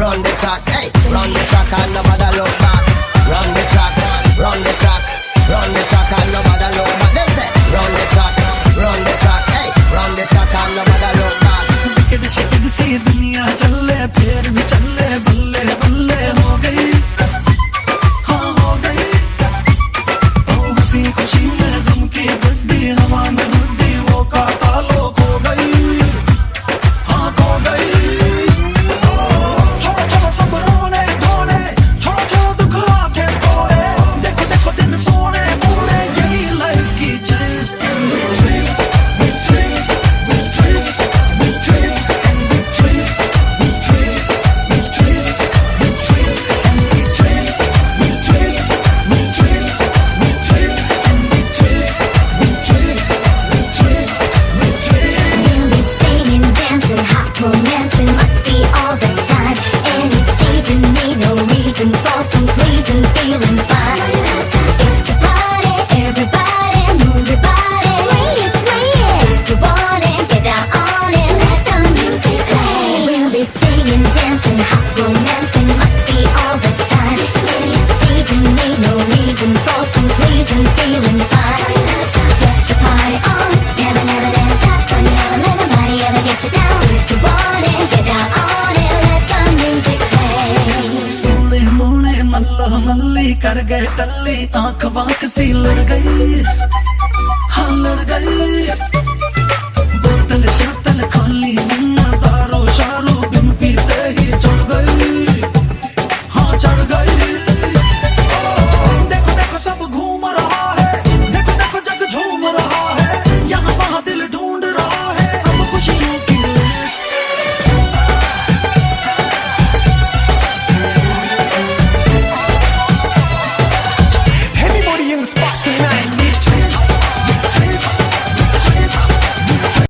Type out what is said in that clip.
run the track, hey, run the track and nobody look back. Run the track, run the track, run the track and nobody look back. Them say, run the track, hey, run the track and nobody look back. Wicket शिकेट सी दुनिया चले फिर भी चले बल्ले बल्ले हो गई, हाँ हो गई। ओ हंसी खुशी में गम की गड्डी हवा में हुड्डी वो काटा लो खो गई, हाँ खो गई। छोड़ो छोड़ो सब रोने धोने, छोड़ो छोड़ो दुख आके तोड़े, देखो देखो दिन सोने मोड़े, यही लाइफ की चीज। Romancing must be all the time. Any season, need no reason for some pleasing, feeling fine. It's a party, everybody move your body. Sway it, if you want it, get down on it, let the music play. We'll be singing, dancing, hot romancing must be all the time. Any season, need no reason for some pleasing, feeling fine. Get the party on, never never dance up when you never let nobody ever get you down. If you want it, get down on it, let the music play. सोले मोने मल्ला मल्ली कर गए टल्ली, आंख वांख सी लड़ गई, हाँ लड़ गई। बोतल शातल खाली मुन्ना दारो शारो बिन पीते ही चढ़ गई, हाँ चढ़ गई। देखो देखो सब घूम रहा है, देखो देखो जग झूम रहा है, यहाँ वहाँ दिल ढूंढ रहा है अब खुशियों की list. Everybody in the spot tonight.